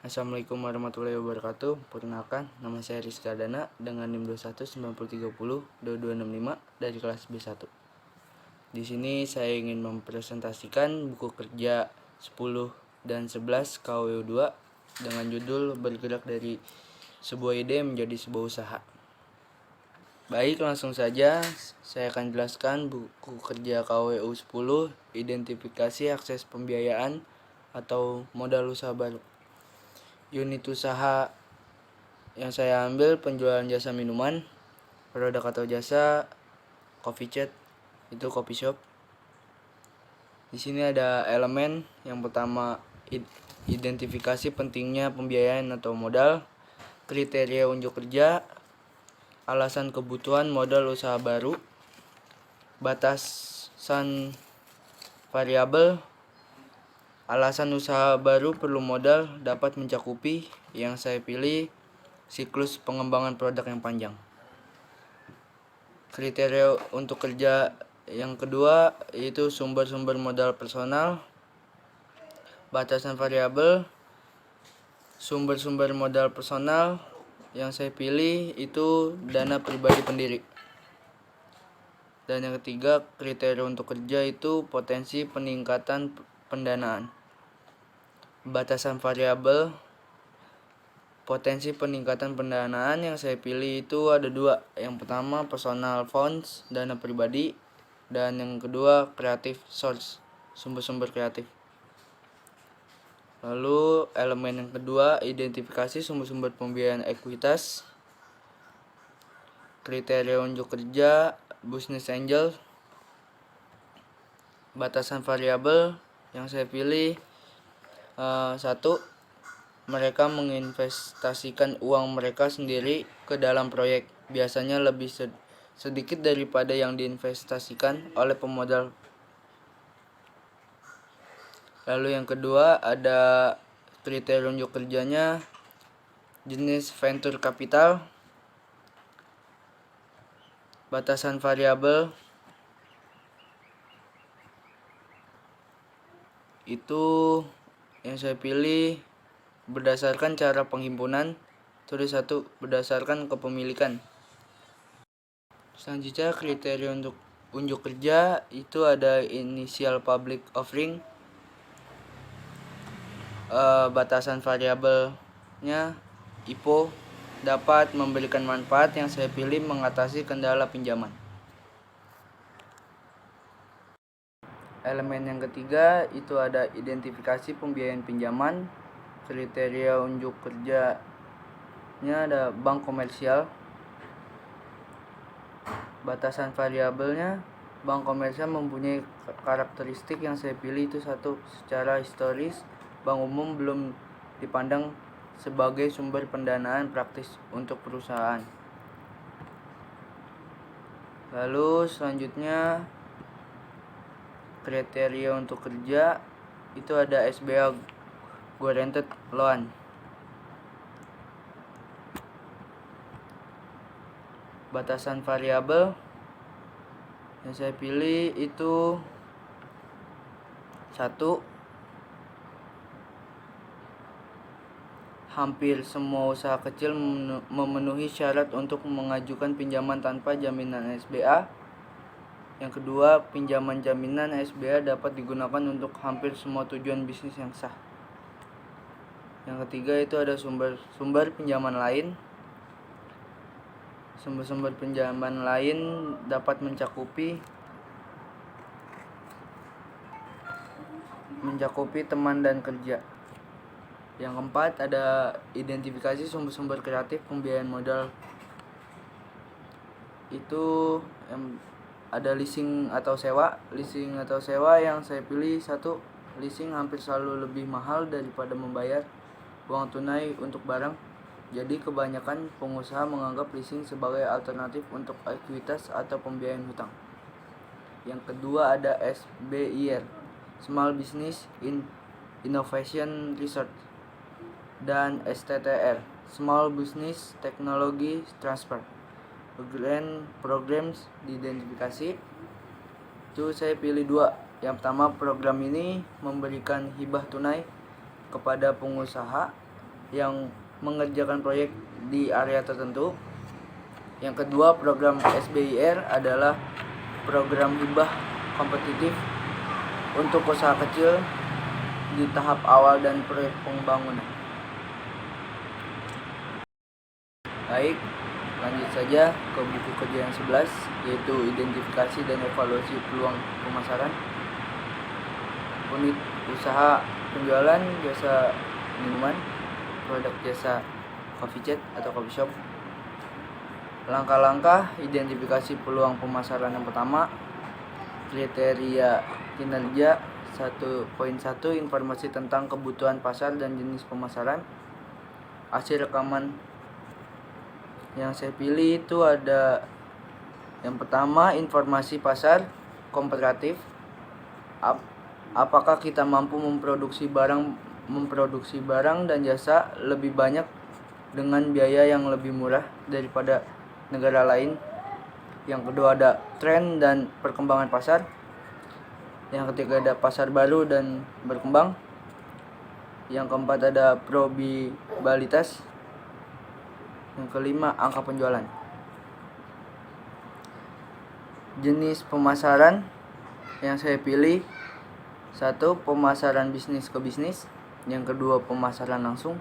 Assalamualaikum warahmatullahi wabarakatuh. Perkenalkan, nama saya Rizky Ardana dengan NIM 2190302265 dari kelas B1. Di sini saya ingin mempresentasikan buku kerja 10 dan 11 KWU 2 dengan judul Bergerak dari sebuah ide menjadi sebuah usaha. Baik, langsung saja saya akan jelaskan buku kerja KWU 10, identifikasi akses pembiayaan atau modal usaha baru. Unit usaha yang saya ambil penjualan jasa minuman, produk atau jasa, coffee chat, itu coffee shop. Di sini ada elemen yang pertama, identifikasi pentingnya pembiayaan atau modal, kriteria unjuk kerja, alasan kebutuhan modal usaha baru, batasan variabel, alasan usaha baru perlu modal dapat mencakupi, yang saya pilih siklus pengembangan produk yang panjang. Kriteria untuk kerja yang kedua yaitu sumber-sumber modal personal, batasan variabel, sumber-sumber modal personal yang saya pilih itu dana pribadi pendiri. Dan yang ketiga, kriteria untuk kerja itu potensi peningkatan pendanaan. Batasan variabel, potensi peningkatan pendanaan yang saya pilih itu ada dua. Yang pertama personal funds, dana pribadi, dan yang kedua creative source, sumber-sumber kreatif. Lalu elemen yang kedua, identifikasi sumber-sumber pembiayaan ekuitas, kriteria unjuk kerja, business angel, batasan variabel yang saya pilih satu, mereka menginvestasikan uang mereka sendiri ke dalam proyek, biasanya lebih sedikit daripada yang diinvestasikan oleh pemodal. Lalu yang kedua ada kriteria unjuk kerjanya, jenis venture capital, batasan variabel itu yang saya pilih berdasarkan cara penghimpunan, tulis satu berdasarkan kepemilikan. Selanjutnya kriteria untuk unjuk kerja itu ada initial public offering, batasan variabelnya IPO dapat memberikan manfaat, yang saya pilih mengatasi kendala pinjaman. Elemen yang ketiga itu ada identifikasi pembiayaan pinjaman, kriteria unjuk kerjanya ada bank komersial, batasan variabelnya bank komersial mempunyai karakteristik, yang saya pilih itu satu, secara historis bank umum belum dipandang sebagai sumber pendanaan praktis untuk perusahaan. Lalu selanjutnya kriteria untuk kerja itu ada SBA guaranteed loan. Batasan variabel yang saya pilih itu satu, hampir semua usaha kecil memenuhi syarat untuk mengajukan pinjaman tanpa jaminan SBA. Yang kedua, pinjaman jaminan SBA dapat digunakan untuk hampir semua tujuan bisnis yang sah. Yang ketiga itu ada sumber pinjaman lain. Sumber-sumber pinjaman lain dapat mencakupi teman dan kerja. Yang keempat ada identifikasi sumber-sumber kreatif pembiayaan modal. Itu ada leasing atau sewa. Leasing atau sewa yang saya pilih satu, leasing hampir selalu lebih mahal daripada membayar uang tunai untuk barang. Jadi kebanyakan pengusaha menganggap leasing sebagai alternatif untuk ekuitas atau pembiayaan hutang. Yang kedua ada SBIR, Small Business Innovation Research, dan STTR, Small Business Technology Transfer. Programs diidentifikasi itu saya pilih dua. Yang pertama, program ini memberikan hibah tunai kepada pengusaha yang mengerjakan proyek di area tertentu. Yang kedua, program SBIR adalah program hibah kompetitif untuk usaha kecil di tahap awal dan proyek pembangunan. Baik, lanjut saja ke buku kerja yang 11, yaitu identifikasi dan evaluasi peluang pemasaran. Unit usaha penjualan jasa minuman, produk jasa coffee chat atau coffee shop. Langkah-langkah identifikasi peluang pemasaran yang pertama, kriteria kinerja 1.1, informasi tentang kebutuhan pasar dan jenis pemasaran. Hasil rekaman yang saya pilih itu ada yang pertama, informasi pasar komparatif. Apakah kita mampu memproduksi barang dan jasa lebih banyak dengan biaya yang lebih murah daripada negara lain. Yang kedua ada tren dan perkembangan pasar. Yang ketiga ada pasar baru dan berkembang. Yang keempat ada probabilitas. Yang kelima angka penjualan. Jenis pemasaran yang saya pilih, 1. Pemasaran bisnis ke bisnis. Yang kedua pemasaran langsung.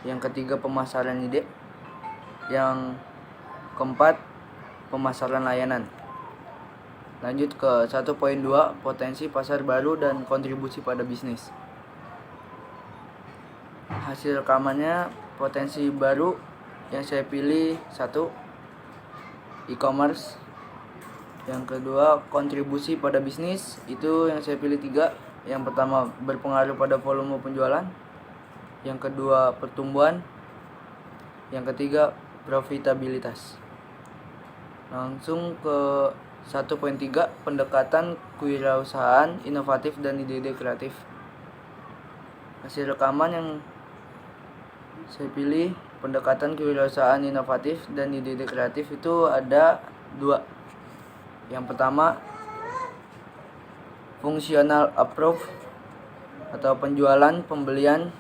Yang ketiga pemasaran ide. Yang keempat pemasaran layanan. Lanjut ke 1.2, potensi pasar baru dan kontribusi pada bisnis. Hasil rekamannya, potensi baru yang saya pilih 1. E-commerce. Yang kedua kontribusi pada bisnis, itu yang saya pilih 3. Yang pertama berpengaruh pada volume penjualan. Yang kedua pertumbuhan. Yang ketiga profitabilitas. Langsung ke 1.3, pendekatan kewirausahaan inovatif dan ide-ide kreatif. Hasil rekaman yang saya pilih pendekatan kewirausahaan inovatif dan ide-ide kreatif itu ada 2. Yang pertama, fungsional approach atau penjualan, pembelian,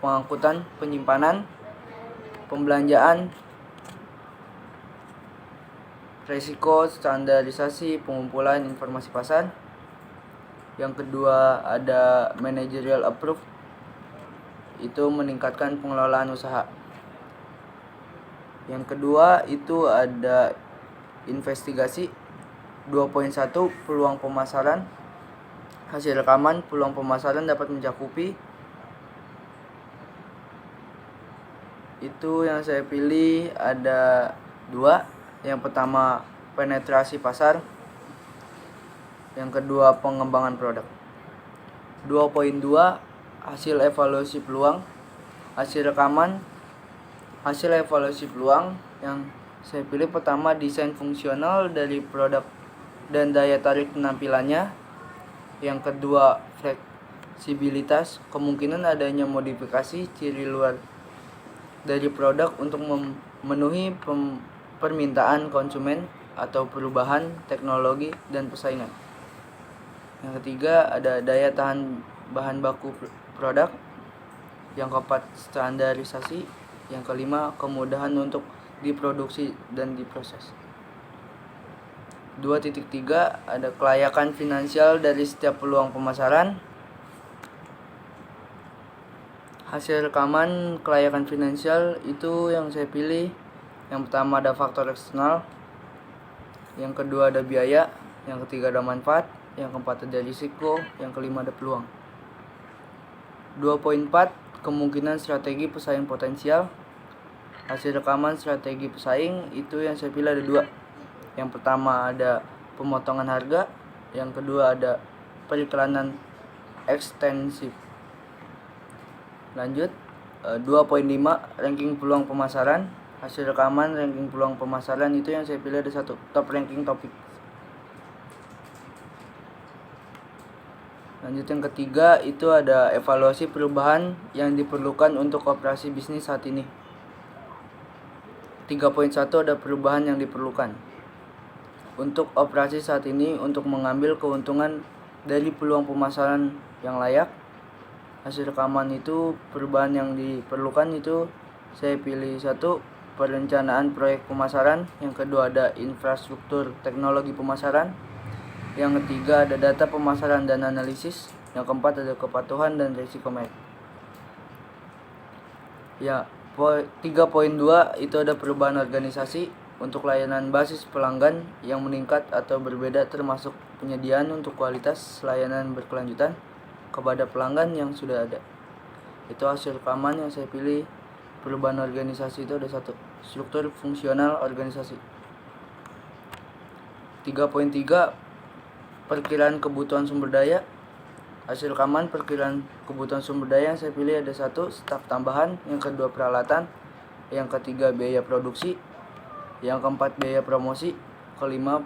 pengangkutan, penyimpanan, pembelanjaan, resiko, standarisasi, pengumpulan informasi pasar. Yang kedua ada managerial approach, itu meningkatkan pengelolaan usaha. Yang kedua itu ada investigasi. 2.1, peluang pemasaran. Hasil rekaman, peluang pemasaran dapat mencakupi. Itu yang saya pilih ada 2. Yang pertama penetrasi pasar. Yang kedua pengembangan produk. 2.2, hasil evaluasi peluang. Hasil rekaman, hasil evaluasi peluang yang saya pilih pertama, desain fungsional dari produk dan daya tarik penampilannya. Yang kedua fleksibilitas, kemungkinan adanya modifikasi ciri luar dari produk untuk memenuhi permintaan konsumen atau perubahan teknologi dan persaingan. Yang ketiga ada daya tahan bahan baku produk. Yang keempat standarisasi. Yang kelima kemudahan untuk diproduksi dan diproses. 2.3 ada kelayakan finansial dari setiap peluang pemasaran. Hasil rekaman kelayakan finansial itu yang saya pilih. Yang pertama ada faktor eksternal. Yang kedua ada biaya. Yang ketiga ada manfaat. Yang keempat ada risiko. Yang kelima ada peluang. 2.4 kemungkinan strategi pesaing potensial. Hasil rekaman strategi pesaing itu yang saya pilih ada 2. Yang pertama ada pemotongan harga. Yang kedua ada periklanan ekstensif. Lanjut 2.5 ranking peluang pemasaran. Hasil rekaman ranking peluang pemasaran itu yang saya pilih ada 1. Top ranking topik. Lanjut yang ketiga itu ada evaluasi perubahan yang diperlukan untuk operasi bisnis saat ini. 3.1 ada perubahan yang diperlukan untuk operasi saat ini untuk mengambil keuntungan dari peluang pemasaran yang layak. hasil rekaman itu perubahan yang diperlukan itu saya pilih 1, perencanaan proyek pemasaran, yang kedua ada infrastruktur teknologi pemasaran, yang ketiga ada data pemasaran dan analisis, yang keempat ada kepatuhan dan risiko merek. Ya, 3.2 itu ada perubahan organisasi untuk layanan basis pelanggan yang meningkat atau berbeda, termasuk penyediaan untuk kualitas layanan berkelanjutan kepada pelanggan yang sudah ada. Itu hasil rekaman yang saya pilih. Perubahan organisasi itu ada 1, struktur fungsional organisasi. 3.3 perkiraan kebutuhan sumber daya. Hasil rekaman perkiraan kebutuhan sumber daya yang saya pilih ada 1, staf tambahan, yang kedua peralatan, yang ketiga biaya produksi, yang keempat biaya promosi, kelima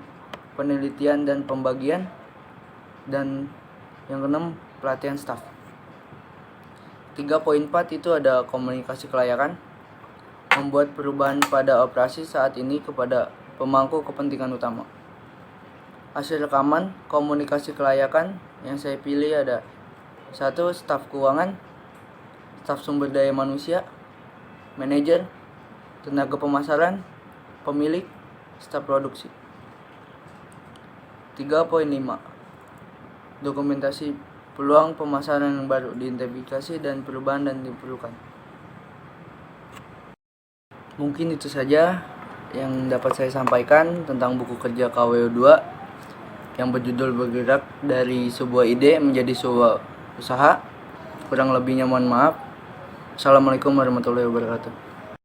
penelitian dan pembagian, dan yang keenam pelatihan staf. 3.4 itu ada komunikasi kelayakan, membuat perubahan pada operasi saat ini kepada pemangku kepentingan utama. Hasil rekaman komunikasi kelayakan yang saya pilih ada 1, staf keuangan, staf sumber daya manusia, manajer, tenaga pemasaran, pemilik, staf produksi. 3.5 dokumentasi peluang pemasaran yang baru, diidentifikasi dan perubahan dan diperlukan. Mungkin itu saja yang dapat saya sampaikan tentang buku kerja KWU 2 yang berjudul Bergerak dari Sebuah Ide Menjadi Sebuah Usaha. Kurang lebihnya mohon maaf. Assalamualaikum warahmatullahi wabarakatuh.